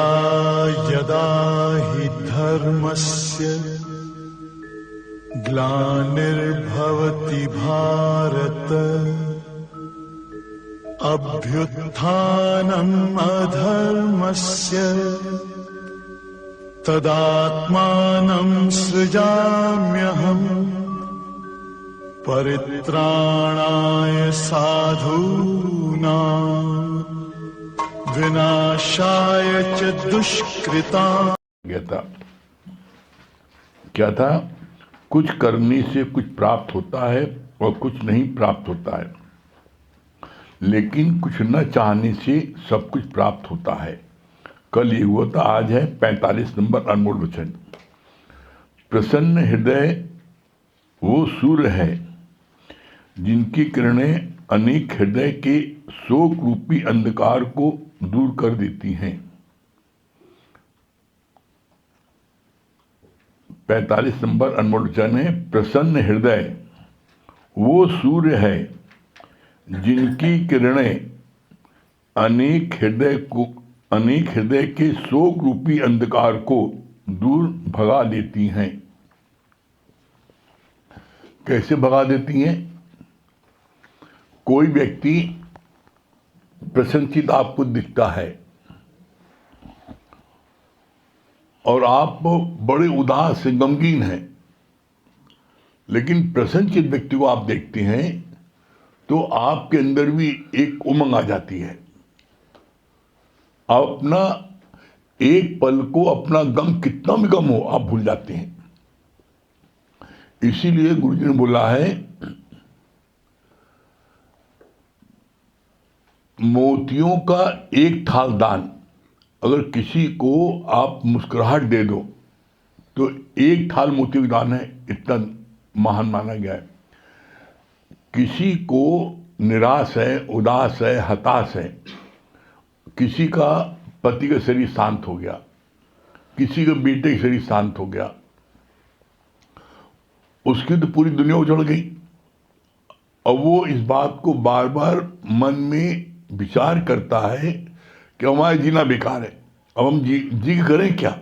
यदा यदा हि धर्मस्य ग्लानिर्भवति भारत अभ्युत्थानम् अधर्मस्य तदात्मानं सृजाम्यहम् परित्राणाय साधूनां विनाशाय च दुष्कृताम्। क्या था? कुछ करने से कुछ प्राप्त होता है और कुछ नहीं प्राप्त होता है, लेकिन कुछ न चाहने से सब कुछ प्राप्त होता है। कल ये हुआ था, आज है 45 नंबर अनमोल वचन। प्रसन्न हृदय वो सूर्य है जिनकी किरणें अनेक हृदय के शोक रूपी अंधकार को दूर कर देती हैं। 45 नंबर अनमोल वचन है, प्रसन्न हृदय वो सूर्य है जिनकी किरणें अनेक हृदय के शोक रूपी अंधकार को दूर भगा देती हैं। कैसे भगा देती हैं? कोई व्यक्ति प्रसन्नचित्त आपको दिखता है और आप बड़े उदास से गमगीन हैं, लेकिन प्रसन्नचित्त व्यक्ति को आप देखते हैं तो आपके अंदर भी एक उमंग आ जाती है। आप अपना एक पल को, अपना गम कितना भी गम हो, आप भूल जाते हैं। इसीलिए गुरुजी ने बोला है, मोतियों का एक थाल दान। अगर किसी को आप मुस्कुराहट दे दो तो एक थाल मोतियों का दान है, इतना महान माना गया है। किसी को निराश है, उदास है, हताश है, किसी का पति का शरीर शांत हो गया, किसी का बेटे का शरीर शांत हो गया, उसकी तो पूरी दुनिया उजड़ गई। अब वो इस बात को बार बार मन में विचार करता है कि हमारा जीना बेकार है, अब हम जी करें क्या?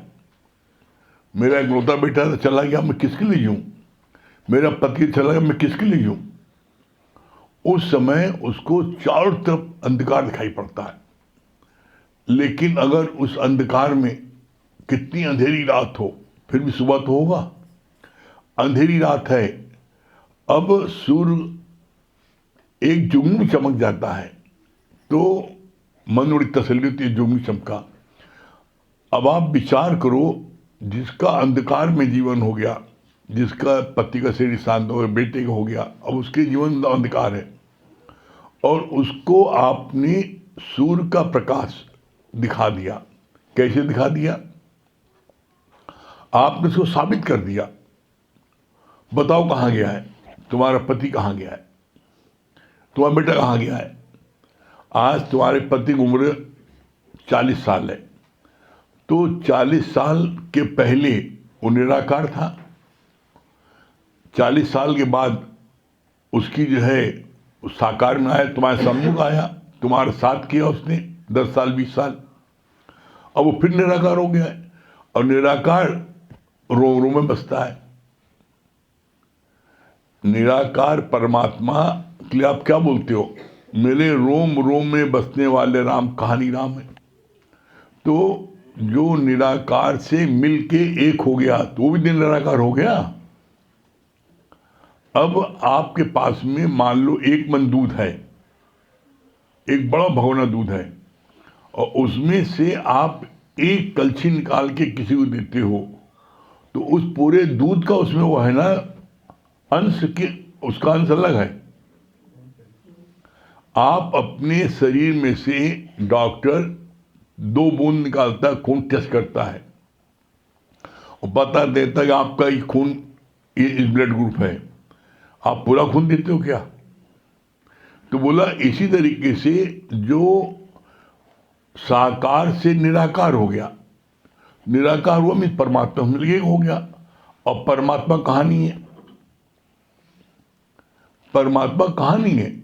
मेरा इकलौता बेटा तो चला गया, मैं किसके लिए जीऊं? मेरा पति चला गया, मैं किसके लिए जीऊं? उस समय उसको चारों तरफ अंधकार दिखाई पड़ता है। लेकिन अगर उस अंधकार में कितनी अंधेरी रात हो, फिर भी सुबह तो होगा। अंधेरी रात है, अब सूर्य एक जुगनू चमक जाता है तो मन बड़ी तसल्ली होती है, जुगनू चमका। अब आप विचार करो, जिसका अंधकार में जीवन हो गया, जिसका पति का शरीर शांत हो गया, बेटे का हो गया, अब उसके जीवन में अंधकार है और उसको आपने सूर्य का प्रकाश दिखा दिया। कैसे दिखा दिया? आपने उसको साबित कर दिया। बताओ कहाँ गया है तुम्हारा पति, कहाँ गया है तुम्हारा बेटा, कहाँ गया है? आज तुम्हारे पति की उम्र 40 साल है, तो 40 साल के पहले वो निराकार था। 40 साल के बाद उसकी जो है साकार में आया, तुम्हारे सम्मुख आया, तुम्हारा साथ किया उसने 10 साल 20 साल। अब वो फिर निराकार हो गया है और निराकार रोम रोम में बसता है। निराकार परमात्मा के लिए आप क्या बोलते हो? मेरे रोम रोम में बसने वाले राम, कहानी राम है। तो जो निराकार से मिलके एक हो गया तो वो भी निराकार हो गया। अब आपके पास में मान लो एक मन दूध है, एक बड़ा भगोना दूध है, और उसमें से आप एक कलछी निकाल के किसी को देते हो तो उस पूरे दूध का उसमें वो है ना अंश के, उसका अंश अलग है। आप अपने शरीर में से, डॉक्टर 2 बूंद निकालता है, खून टेस्ट करता है और बता देता है कि आपका ये खून इस ब्लड ग्रुप है। आप पूरा खून देते हो क्या? तो बोला इसी तरीके से जो साकार से निराकार हो गया, निराकार हुआ मैं परमात्मा मिल गया हो गया। और परमात्मा कहाँ नहीं है? परमात्मा कहाँ नहीं है?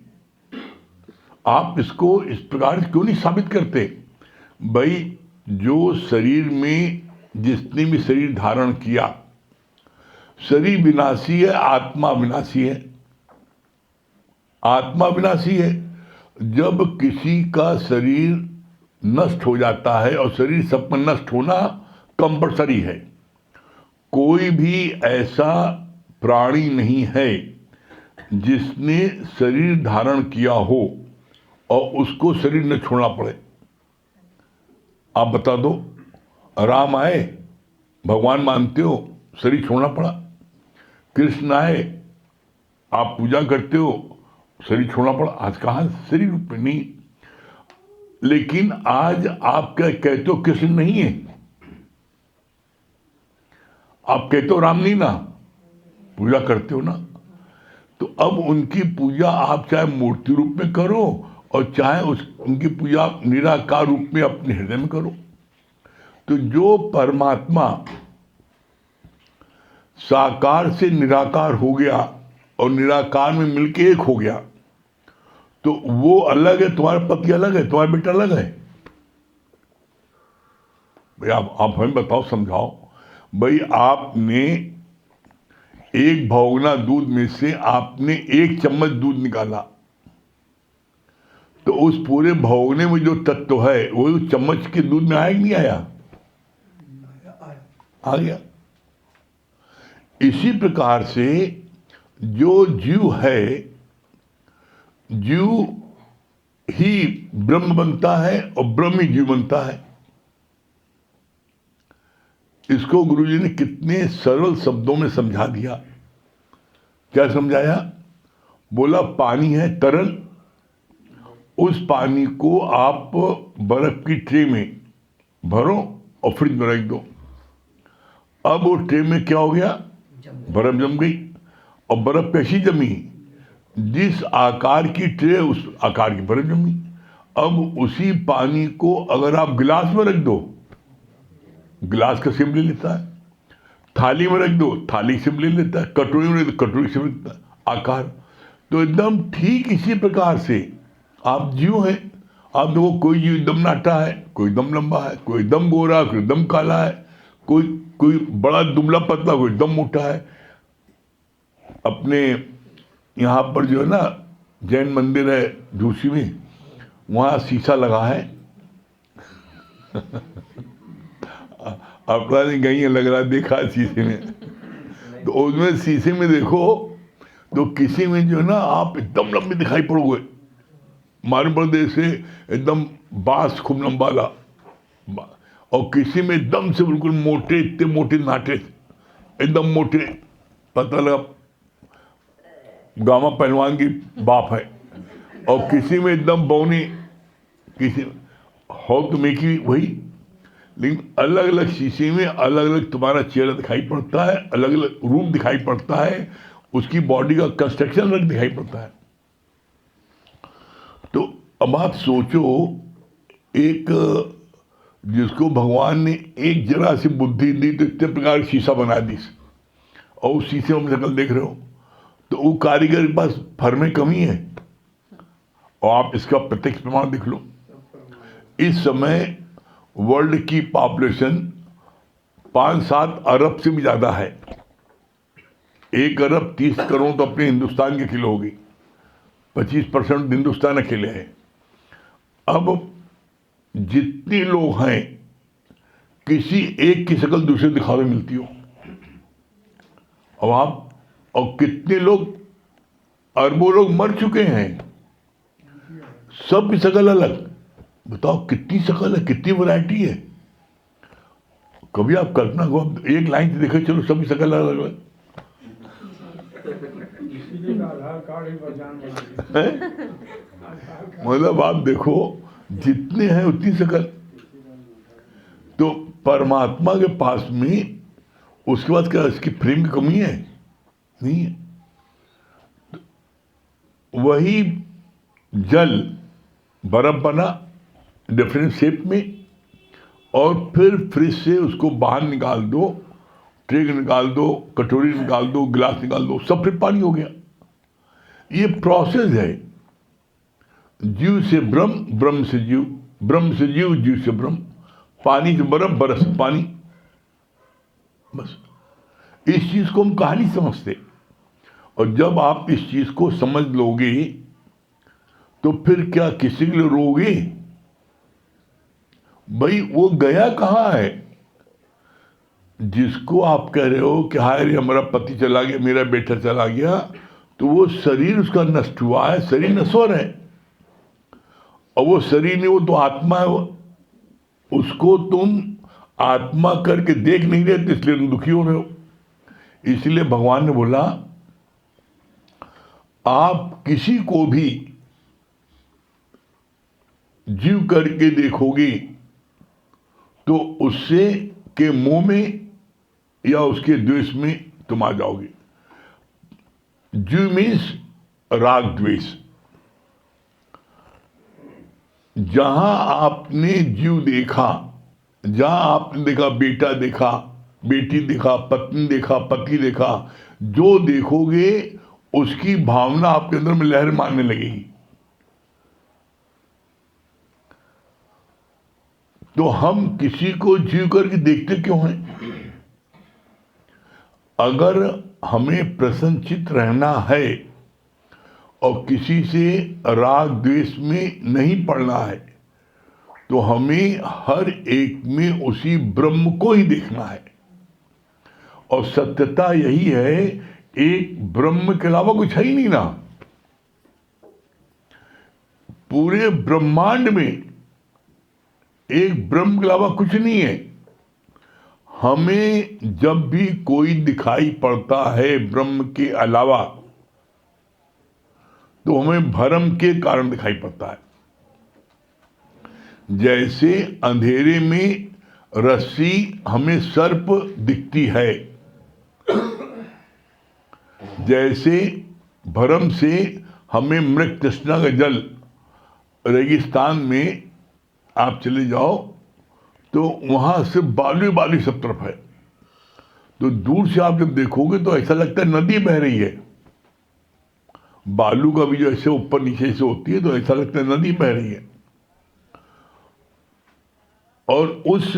आप इसको इस प्रकार क्यों नहीं साबित करते? भाई जो शरीर में जिसने भी शरीर धारण किया, शरीर विनाशी है, आत्मा विनाशी है। आत्मा विनाशी है। जब किसी का शरीर नष्ट हो जाता है, और शरीर सब पर नष्ट होना कंपलसरी है, कोई भी ऐसा प्राणी नहीं है जिसने शरीर धारण किया हो और उसको शरीर न छोड़ना पड़े। आप बता दो, राम आए, भगवान मानते हो, शरीर छोड़ना पड़ा। कृष्ण आए, आप पूजा करते हो, शरीर छोड़ना पड़ा। आज कहाँ शरीर रूप में नहीं। लेकिन आज आप क्या कहते हो, कृष्ण नहीं है, आप कहते हो राम नहीं ना, पूजा करते हो ना। तो अब उनकी पूजा आप चाहे मूर्ति रूप में करो और चाहे उनकी पूजा आप निराकार रूप में अपने हृदय में करो। तो जो परमात्मा साकार से निराकार हो गया और निराकार में मिलके एक हो गया, तो वो अलग है, तुम्हारा पति अलग है, तुम्हारा बेटा अलग है। भाई आप हमें बताओ, समझाओ। भाई आपने एक भगोना दूध में से आपने 1 चम्मच दूध निकाला, तो उस पूरे भगोने में जो तत्व है वो उस चम्मच के दूध में आया कि नहीं आया? आ गया। इसी प्रकार से जो जीव है, जीव ही ब्रह्म बनता है और ब्रह्म ही जीव बनता है। इसको गुरुजी ने कितने सरल शब्दों में समझा दिया। क्या समझाया? बोला पानी है तरल, उस पानी को आप बर्फ की ट्रे में भरो और फ्रिज में रख दो। अब वो ट्रे में क्या हो गया? बर्फ जम गई। और बर्फ कैसी जमी? जिस आकार की ट्रे उस आकार की बर्फ जमी। अब उसी पानी को अगर आप गिलास में रख दो, गिलास का शेप ले लेता है। थाली में रख दो, थाली शेप ले लेता है। कटोरी में रख दो, कटोरी शेप ले लेता है आकार। तो एकदम ठीक इसी प्रकार से आप जीव हैं। आप देखो, कोई जीव एकदम नाटा है, कोई एकदम लंबा है, कोई एकदम गोरा, कोई एकदम काला है, कोई बड़ा दुबला पतला, कोई एकदम मोटा है। अपने यहाँ पर जो है ना जैन मंदिर है झूसी में, वहाँ शीशा लगा है। अपना नहीं गई है, लग रहा देखा शीशे में। तो उसमें शीशे में देखो तो किसी में जो है ना आप एकदम लंबे दिखाई पड़ोगे, मालूम प्रदेश से एकदम बांस खूब लंबा ला, और किसी में एकदम से बिल्कुल मोटे, इतने मोटे नाटे, एकदम मोटे, पता लगा गामा पहलवान की बाप है। और किसी में एकदम बौनी, किसी हो तो में की वही। लेकिन अलग अलग शीशे में अलग अलग तुम्हारा चेहरा दिखाई पड़ता है, अलग अलग रूप दिखाई पड़ता है, उसकी बॉडी का कंस्ट्रक्शन अलग दिखाई पड़ता है। तो अब आप सोचो, एक जिसको भगवान ने एक जरा सी बुद्धि दी तो इतने प्रकार की शीशा बना दी, और उस शीशे में शक्ल देख रहे हो, तो वो कारीगर के पास फर में कमी है। और आप इसका प्रत्यक्ष प्रमाण देख लो। इस समय वर्ल्ड की पॉपुलेशन 5-7 अरब से भी ज्यादा है। 1 अरब 30 करोड़ तो अपने हिंदुस्तान के अकेले होगी, 25% हिंदुस्तान अकेले है। अब जितने लोग हैं, किसी एक की शक्ल दूसरे दिखावे मिलती हो। अब आप, और कितने लोग, अरबों लोग मर चुके हैं, सब की शक्ल अलग। बताओ कितनी शक्ल है, कितनी वैरायटी है। कभी आप कल्पना को एक लाइन से देखे चलो, सबकी शक्ल अलग अलग। मतलब आप देखो, जितने हैं उतनी शक्ल। तो परमात्मा के पास में उसके बाद क्या इसकी फ्रेम की कमी है? नहीं है। तो वही जल बर्फ बना डिफरेंट शेप में, और फिर फ्रिज से उसको बाहर निकाल दो, ट्रे निकाल दो, कटोरी निकाल दो, गिलास निकाल दो, सब फिर पानी हो गया। ये प्रोसेस है। जीव से ब्रह्म, ब्रह्म से जीव, ब्रह्म से जीव, जीव से ब्रह्म। पानी से बर्फ, बरस पानी, बस। इस चीज को हम कहानी समझते, और जब आप इस चीज को समझ लोगे तो फिर क्या किसी के लिए रोगे? भाई वो गया कहाँ है जिसको आप कह रहे हो कि हाय रे हमारा पति चला गया, मेरा बेटा चला गया, तो वो शरीर उसका नष्ट हुआ है, शरीर नश्वर है, और वो शरीर नहीं, वो तो आत्मा है। उसको तुम आत्मा करके देख नहीं रहे, तो इसलिए तुम दुखी हो रहे हो। इसलिए भगवान ने बोला आप किसी को भी जीव करके देखोगे तो उससे के मुंह में या उसके द्वेष में तुम आ जाओगे। जीव मीन्स राग द्वेष। जहां आपने जीव देखा, जहां आपने देखा बेटा देखा, बेटी देखा, पत्नी देखा, पति देखा, जो देखोगे उसकी भावना आपके अंदर में लहर मारने लगेगी। तो हम किसी को जीव करके देखते क्यों हैं? अगर हमें प्रसन्नचित्त रहना है और किसी से राग द्वेष में नहीं पड़ना है, तो हमें हर एक में उसी ब्रह्म को ही देखना है। और सत्यता यही है, एक ब्रह्म के अलावा कुछ है ही नहीं ना। पूरे ब्रह्मांड में एक ब्रह्म के अलावा कुछ नहीं है। हमें जब भी कोई दिखाई पड़ता है ब्रह्म के अलावा, तो हमें भ्रम के कारण दिखाई पड़ता है। जैसे अंधेरे में रस्सी हमें सर्प दिखती है, जैसे भ्रम से हमें मृग तृष्णा का जल, रेगिस्तान में आप चले जाओ तो वहां सिर्फ बालू बालू सब तरफ है, तो दूर से आप जब देखोगे तो ऐसा लगता है नदी बह रही है। बालू का भी जो ऐसे ऊपर नीचे से होती है तो ऐसा लगता है नदी बह रही है। और उस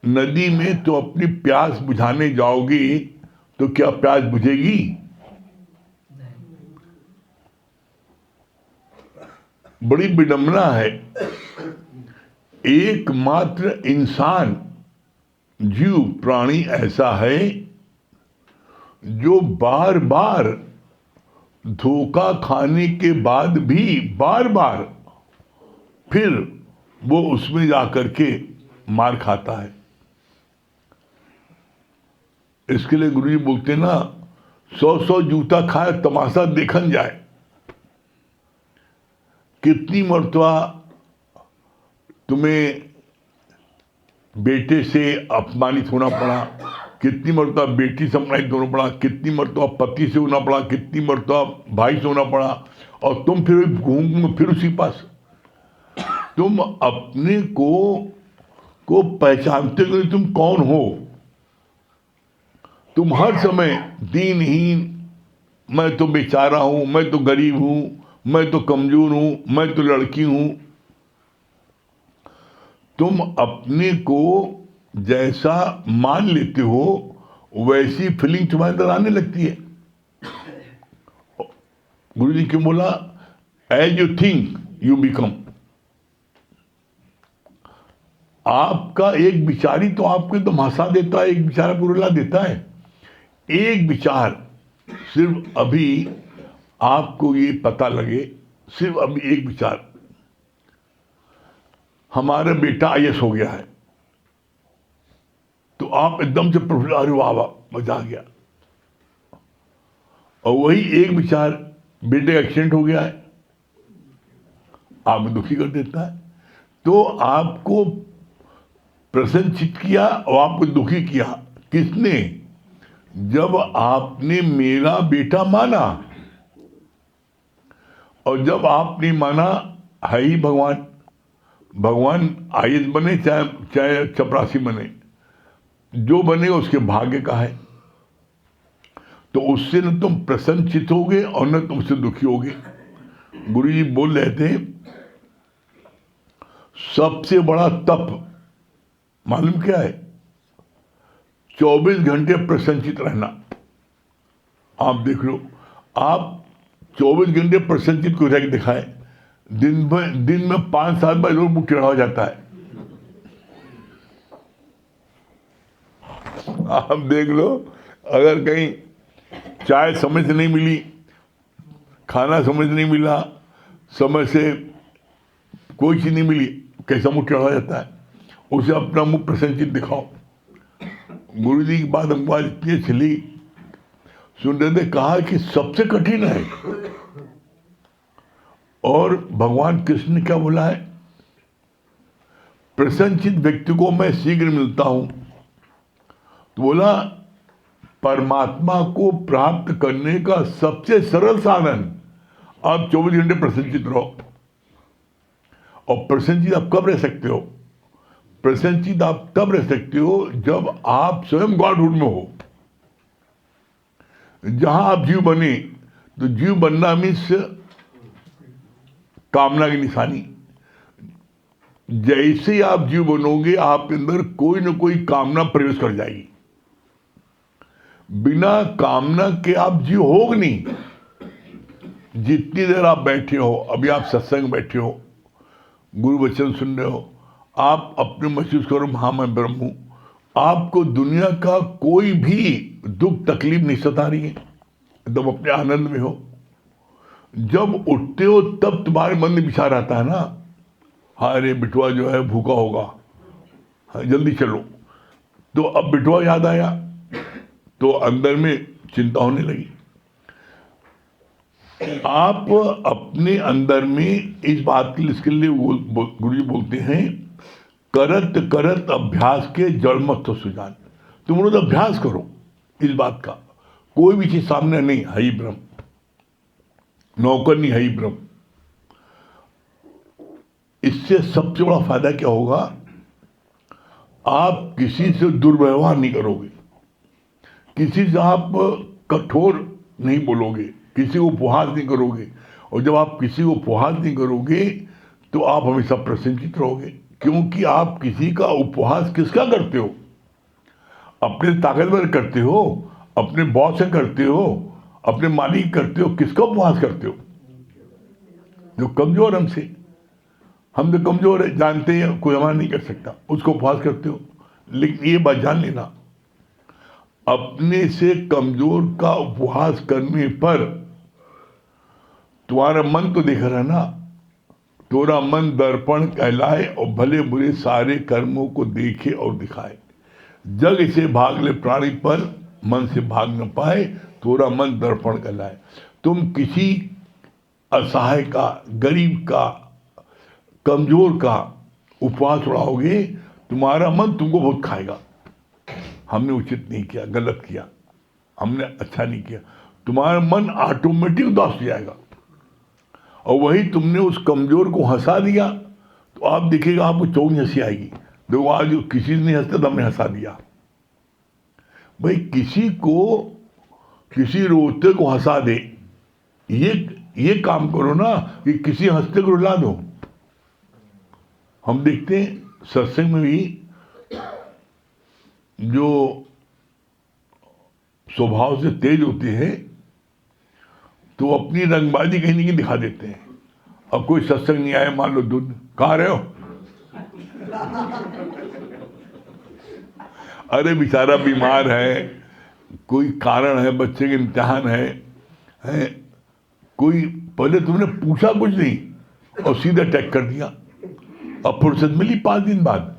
नदी में तो अपनी प्यास बुझाने जाओगी तो क्या प्यास बुझेगी? बड़ी विडंबना है। एकमात्र इंसान, जीव प्राणी ऐसा है जो बार बार धोखा खाने के बाद भी बार बार फिर वो उसमें जाकर के मार खाता है। इसके लिए गुरुजी बोलते ना, 100 जूता खाए तमाशा देखन जाए। कितनी मर्तबा तुम्हें बेटे से अपमानित होना पड़ा, कितनी मर्तबा बेटी से अपमानित होना पड़ा, कितनी मर्तबा पति से होना पड़ा, कितनी मर्तबा भाई से होना पड़ा, और तुम फिर घूम फिर उसी पास। तुम अपने को पहचानते हो तुम कौन हो। तुम हर समय दीनहीन, मैं तो बेचारा हूं, मैं तो गरीब हूं, मैं तो कमजोर हूं, मैं तो लड़की हूं। तुम अपने को जैसा मान लेते हो वैसी फीलिंग तुम्हारे अंदर आने लगती है। गुरु जी क्यों बोला, as you think you become. आपका एक विचार ही तो आपको तो हंसा देता है, एक विचार रुला देता है। एक विचार, सिर्फ अभी आपको ये पता लगे, सिर्फ अभी एक विचार, हमारा बेटा आईएएस हो गया है, तो आप एकदम से प्रफुल्लित, अरे वाह वाह मजा आ गया। और वही एक विचार, बेटे का एक्सीडेंट हो गया है, आप दुखी कर देता है। तो आपको प्रसन्नचित्त किया और आपको दुखी किया किसने? जब आपने मेरा बेटा माना, और जब आपने माना है ही भगवान, भगवान आईएएस बने चाहे चपरासी बने, जो बनेगा उसके भाग्य का है। तो उससे न तुम प्रसन्नचित्त होगे और न तुमसे दुखी होगे। गुरु जी बोल रहे थे, सबसे बड़ा तप मालूम क्या है? 24 घंटे प्रसन्नचित रहना। आप देख लो, आप 24 घंटे प्रसन्नचित को रख दिखाए, दिन में 5-7 बार लोग मुख टेढ़ा हो जाता है। आप देख लो, अगर कहीं चाय समय से नहीं मिली, खाना समय से नहीं मिला, समय से कोई चीज नहीं मिली, कैसा मुंह टेढ़ा हो जाता है। उसे अपना मुंह प्रसन्नचित दिखाओ। गुरु जी की बात हमको आज इतनी चली, सुन रहे थे, कहा कि सबसे कठिन है। और भगवान कृष्ण ने क्या बोला है? प्रसन्नचित व्यक्ति को मैं शीघ्र मिलता हूं। तो बोला, परमात्मा को प्राप्त करने का सबसे सरल साधन, आप 24 घंटे प्रसन्नचित रहो। और प्रसन्नचित आप कब रह सकते हो? प्रसन्नचित आप तब रह सकते हो जब आप स्वयं गॉडहुड में हो। जहां आप जीव बने, तो जीव बनना मीन्स कामना की निशानी। जैसे आप जीव बनोगे, आपके अंदर कोई ना कोई कामना प्रवेश कर जाएगी। बिना कामना के आप जीव होगे नहीं। जितनी देर आप बैठे हो, अभी आप सत्संग बैठे हो, गुरु वचन सुन रहे हो, आप अपने महसूस करो, हाँ मैं ब्रह्म हूं। आपको दुनिया का कोई भी दुख तकलीफ नहीं सता रही है, एकदम अपने आनंद में हो। जब उठते हो तब तुम्हारे मन में विचार आता है ना, हाँ अरे बिटवा जो है भूखा होगा, हाँ जल्दी चलो। तो अब बिटवा याद आया, तो अंदर में चिंता होने लगी। आप अपने अंदर में इस बात के लिए, इसके लिए गुरु जी बोलते हैं, करत करत अभ्यास के जड़ मत तो सुजान। तुम रोज अभ्यास करो इस बात का, कोई भी चीज सामने नहीं, है ही ब्रह्म, नौकर नहीं, है ही ब्रह्म। इससे सबसे बड़ा फायदा क्या होगा? आप किसी से दुर्व्यवहार नहीं करोगे, किसी से आप कठोर नहीं बोलोगे, किसी को उपहास नहीं करोगे। और जब आप किसी को उपहास नहीं करोगे तो आप हमेशा प्रसन्नचित रहोगे। क्योंकि आप किसी का उपहास किसका करते हो? अपने ताकतवर करते हो, अपने बॉस से करते हो, अपने मालिक करते हो। किसका उपहास करते हो? जो कमजोर हमसे, हम तो कमजोर है, जानते हैं कोई हमारा नहीं कर सकता, उसको उपहास करते हो। लेकिन ये बात जान लेना, अपने से कमजोर का उपहास करने पर तुम्हारा मन तो देख रहा है ना, तुम्हारा मन दर्पण कहलाए और भले बुरे सारे कर्मों को देखे और दिखाए। जग इसे भाग ले प्राणी पर, मन से भाग न पाए, तुम्हारा मन दर्पण कहलाए। तुम किसी असहाय का, गरीब का, कमजोर का उपवास उड़ाओगे, तुम्हारा मन तुमको बहुत खाएगा। हमने उचित नहीं किया, गलत किया, हमने अच्छा नहीं किया, तुम्हारा मन ऑटोमेटिक उदास हो जाएगा। और वही तुमने उस कमजोर को हंसा दिया, तो आप देखिएगा आपको चौंक हंसी आएगी। देखो आज किसी ने नहीं हंसता तो हमने हंसा दिया। भाई किसी को, किसी रोते को हंसा दे, ये काम करो ना कि किसी हंसते को रुला दो। हम देखते हैं सत्संग में भी जो स्वभाव से तेज होते हैं तो अपनी रंगबाजी कहीं नहीं दिखा देते हैं। अब कोई सत्संग नहीं आया, मान लो दूध, कहाँ रहे हो? अरे बेचारा बीमार है, कोई कारण है, बच्चे के इम्तिहान है, कोई, पहले तुमने पूछा कुछ नहीं और सीधा अटैक कर दिया। अब फुर्सत मिली 5 दिन बाद,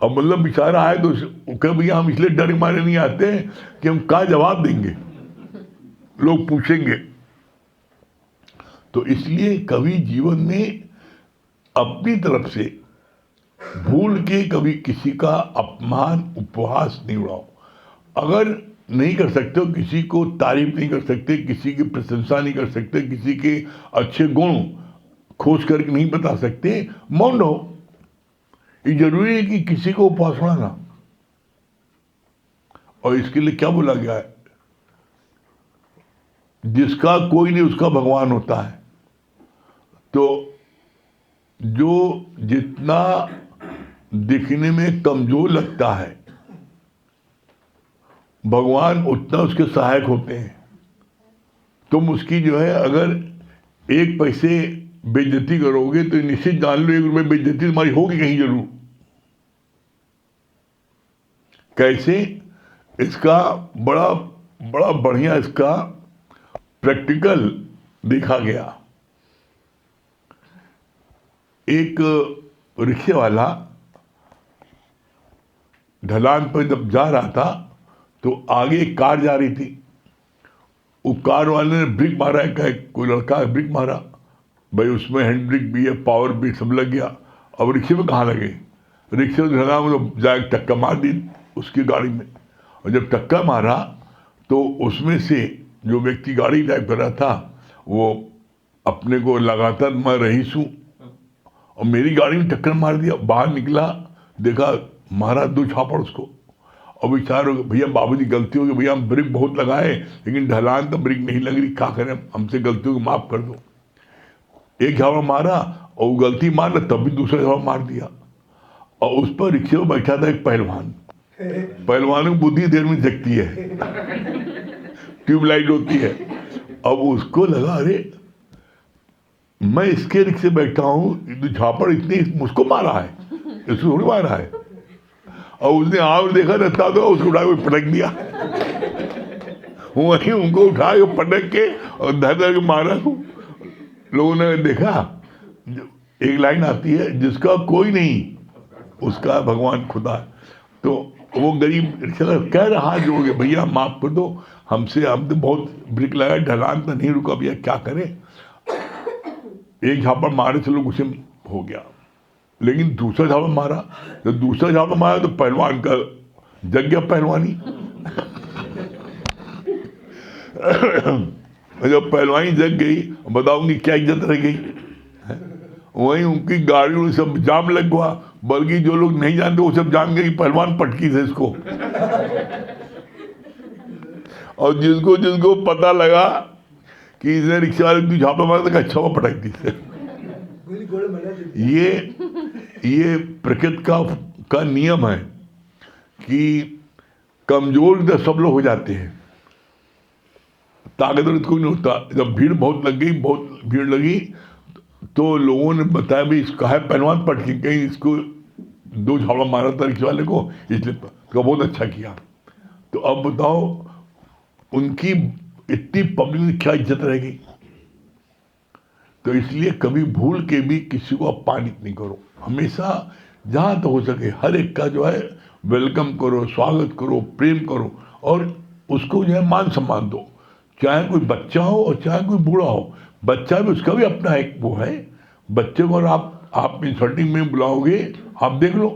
अब मतलब बेचारा आए तो कह भैया हम इसलिए डर मारे नहीं आते कि हम क्या जवाब देंगे, लोग पूछेंगे। तो इसलिए कभी जीवन में अपनी तरफ से भूल के कभी किसी का अपमान उपहास नहीं उड़ाओ। अगर नहीं कर सकते हो, किसी को तारीफ नहीं कर सकते, किसी की प्रशंसा नहीं कर सकते, किसी के अच्छे गुण खोज करके नहीं बता सकते, मौन रहो। ये जरूरी है कि किसी को उपहास उड़ाना। और इसके लिए क्या बोला गया है? जिसका कोई नहीं उसका भगवान होता है। तो जो जितना दिखने में कमजोर लगता है, भगवान उतना उसके सहायक होते हैं। तुम उसकी जो है अगर 1 पैसे बेइज्जती करोगे तो निश्चित जान लो 1 रुपये बेइज्जती तुम्हारी होगी कहीं जरूर। कैसे? इसका बड़ा बड़ा बढ़िया इसका प्रैक्टिकल देखा गया। एक रिक्शे वाला ढलान पर जब जा रहा था तो आगे एक कार जा रही थी। वो कार वाले ने ब्रेक मारा है, कोई लड़का ब्रेक मारा, भाई उसमें हैंड ब्रेक भी है, पावर भी सब लग गया। अब रिक्शे में कहाँ लगे? रिक्शे में ढलान में तो जाके टक्कर मार दी उसकी गाड़ी में। और जब टक्कर मारा तो उसमें से जो व्यक्ति गाड़ी ड्राइव कर रहा था वो अपने को लगातार मैं रईस हूँ और मेरी गाड़ी में टक्कर मार दिया। बाहर निकला, देखा मारा 2 झापड़ उसको। और विचार हो भैया बाबूजी गलती हो गई, भैया हम ब्रेक बहुत लगाए लेकिन ढलान तो ब्रेक नहीं लग रही, क्या करें, हमसे गलती हो गई, माफ़ कर दो। 1 झापड़ मारा और वो गलती मार तब भी दूसरा झापड़ मार दिया। और उस पर रिक्शे में बैठा था एक पहलवान। पहलवानों की बुद्धि देर में जगती है, ट्यूबलाइट होती है। अब उसको लगा अरे मैं इसके रिक्शे बैठा हूँ, झापड़ इतनी मुझको मारा है, इसको थोड़ी मारा है। और उसने आग देखा रहता तो उसको उठा के पटक दिया। वहीं उनको उठा के पटक के और धर धर के मारा। लोगों ने देखा, एक लाइन आती है जिसका कोई नहीं उसका भगवान खुदा। तो वो गरीब रिक्शा कह रहा हाथ जोड़ के भैया माफ कर दो, हम तो बहुत ब्रेक लगाए, ढलान तो नहीं रुका भैया, क्या करें। 1 झापड़ मारे चलो गुस्से हो गया, लेकिन दूसरा झापड़ मारा। जब दूसरा झापड़ मारा तो पहलवान का जग गया पहलवानी। जब पहलवानी जग गई, बताऊंगी क्या इज्जत रह गई। वहीं उनकी गाड़ियों में सब जाम लग गया, बल्कि जो लोग नहीं जानते वो सब जान गए कि पहलवान पटकी थे इसको। और जिसको जिसको पता लगा कि इसने रिक्शा वाले की झापा मारा तो अच्छा हुआ पटक दी थे। ये प्रकृति का नियम है कि कमजोर तो सब लोग हो जाते हैं, ताकतवर कोई नहीं होता। जब भीड़ बहुत लग गई, बहुत भीड़ लगी तो लोगों ने बताया भाई इसका है पहलवान पटकी, कहीं इसको 2 झापड़ मारा था रिक्शे वाले को, इसलिए तो बहुत अच्छा किया। तो अब बताओ उनकी इतनी पब्लिक में क्या इज्जत रहेगी। तो इसलिए कभी भूल के भी किसी को अपमानित नहीं करो। हमेशा जहाँ तो हो सके हर एक का जो है वेलकम करो, स्वागत करो, प्रेम करो और उसको जो है मान सम्मान दो। चाहे कोई बच्चा हो और चाहे कोई बूढ़ा हो, बच्चा भी उसका भी अपना एक वो है। बच्चे को अगर आप इंसल्टिंग में बुलाओगे, आप देख लो,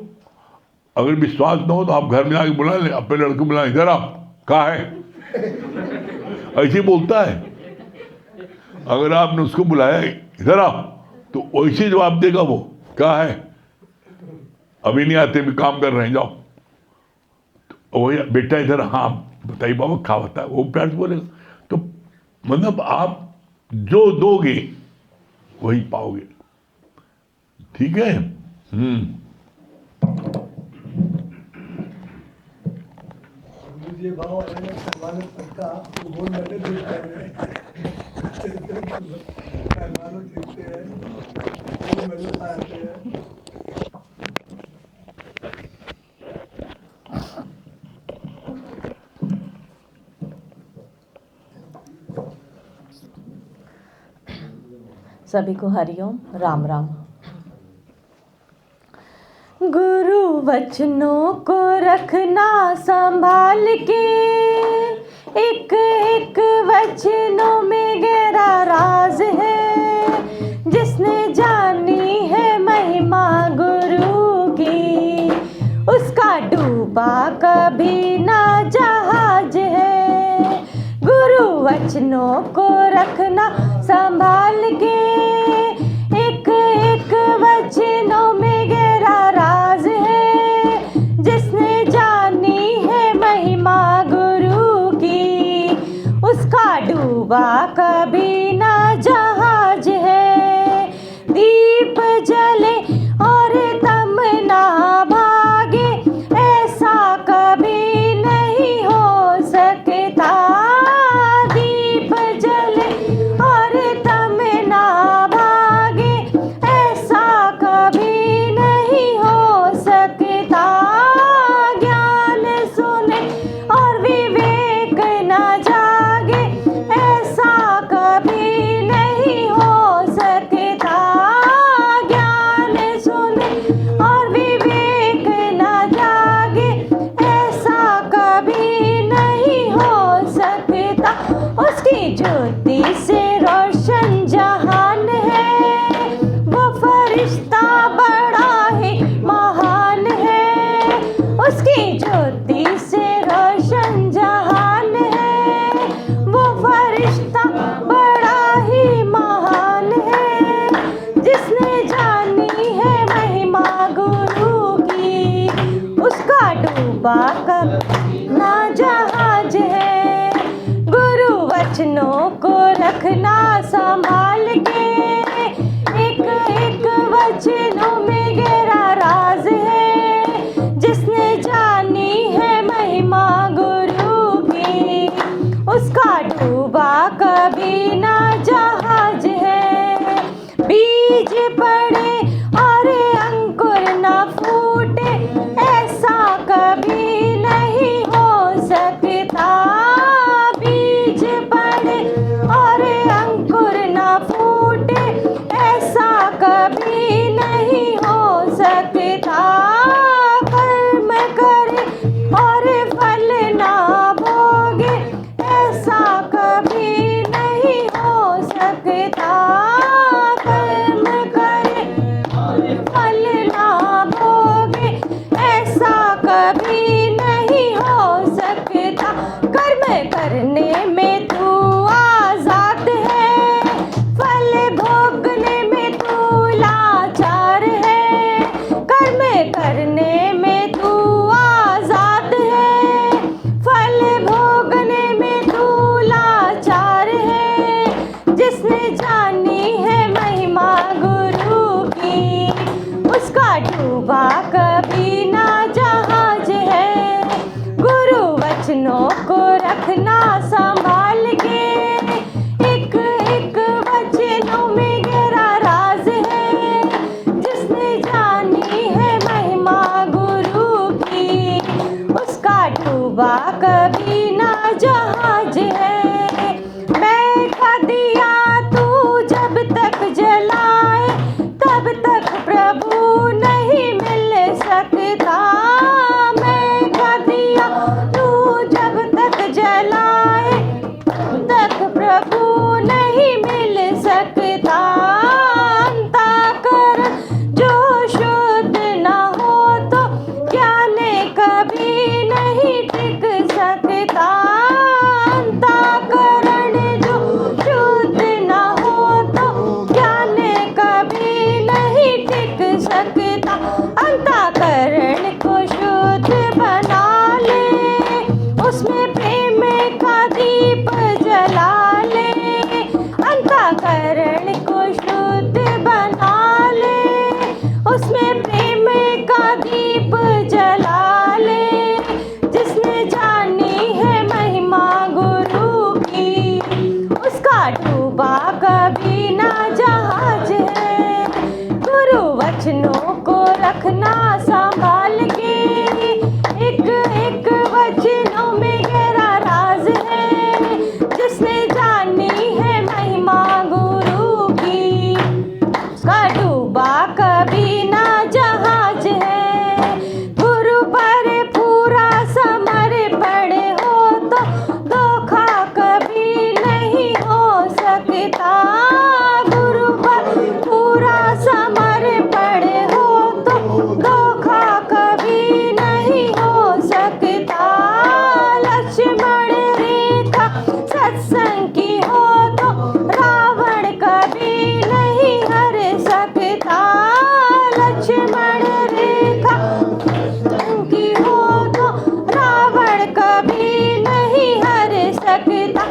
अगर विश्वास ना हो तो आप घर में आके बुला लें, अपने लड़के बुला, इधर आप कहाँ है, ऐसे बोलता है। अगर आपने उसको बुलाया इधर आओ तो वैसे जवाब देगा वो, कहाँ है, अभी नहीं आते, भी काम कर रहे हैं, जाओ। तो वही बेटा इधर, हाँ बताइए बाबा क्या होता है, वो प्यार से बोलेगा। तो मतलब आप जो दोगे वही पाओगे, ठीक है। ये भाव मानो पक्का वो नटे देखते हैं, मानो देखते हैं, वो मेरे आते हैं। सभी को हरिओम, राम राम। गुरु वचनों को रखना संभाल के, एक एक वचनों में गहरा राज है। जिसने जानी है महिमा गुरु की, उसका डूबा कभी ना जहाज है। गुरु वचनों को रखना संभाल के, एक एक वचनों में गहरा राज है। जिसने जानी है महिमा गुरु की, उसका डूबा कभी ना जहाज है। दीप जले और तमना डूबा कभी ना जहाज है। गुरु वचनों को रखना संभाल के, एक एक वचनों में गहरा राज है। जिसने जानी है महिमा गुरु की, उसका डूबा कभी ना जहाज है। बीज पड़े और अंकुर ना फूटे, ऐसा कभी नहीं हो सकता। बीज पड़े और अंकुर ना फूटे, ऐसा कभी नहीं हो सकता। कर्म करे और फल ना भोगे, ऐसा कभी नहीं हो सकता। कर्म करे और फल ना भोगे, ऐसा कभी नहीं हो सकता। कर्म करने में तू आजाद है, फल भोगने में तू लाचार है। कर्म करने में तू आजाद है, फल भोगने में तू लाचार है। जिसने जानी है महिमा गुरु की, उसका डूबा कभी ना जहाज है। गुरु वचनों को रखना संभाल के, एक एक वचनों में गहरा राज है। जिसने जानी है महिमा गुरु की, उसका डूबा कभी ना जहाज है। मैं का दिया तू जब तक जलाए, तब तक प्रभु नहीं मिल सकता। मैं का दिया तू जब तक जलाए, तब तक प्रभु नहीं मिल सकता। अंतःकरण जो शुद्ध न हो तो ज्ञान कभी नहीं टिक सकता। अंतःकरण जो शुद्ध न हो तो ज्ञान कभी नहीं टिक सकता। अंतःकरण को शुद्ध बना ले, उसमें प्रेम का दीप जला ले। अंतःकरण को शुद्ध बना ले, उसमें प्रेम का दीप जला ले। जिसने जानी है महिमा गुरु की, उसका डूबा कभी ना जहाज है। गुरु वचनों को रखना संभाल के, एक एक वचनों में गहरा राज है। जिसने जानी है महिमा गुरु की, उसका डूबा कभी ना जहाज है। गुरु पर पूरा समर्पण हो तो धोखा कभी नहीं हो सकता। गुरु पर पूरा समर्पण हो तो धोखा कभी नहीं हो सकता। लक्ष्मण रेखा सत्संग की हो तो रावण कभी नहीं हर सकता। लक्ष्मण रेखा सत्संग की हो तो रावण कभी नहीं हर सकता।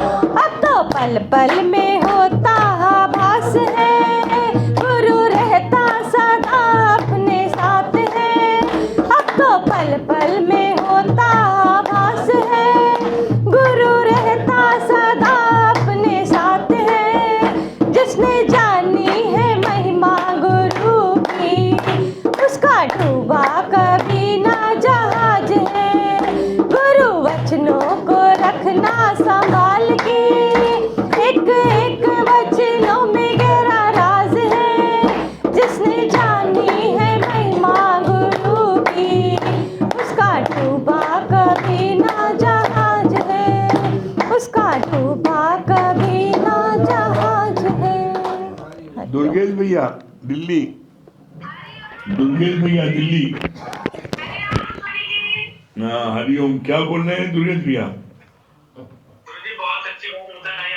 अब तो पल पल में होता आभास है, गुरु रहता सदा अपने साथ है। अब तो पल पल में होता आभास है, गुरु रहता सदा अपने साथ है। जिसने जानी है महिमा गुरु की, उसका डूबा कभी ना जहाज है। गुरु वचनों को रखना संभाल के, एक एक वचनों में गहरा राज है। जिसने जानी है महिमा गुरु की, उसका डूबा कभी ना जहाज है। उसका डूबा कभी ना जहाज है। दुर्गेश भैया दिल्ली, दुर्गेश भैया दिल्ली। हाँ हरिओम। क्या बोल रहे हैं दुर्गेश भैया? गुरुजी बहुत अच्छी बात होता है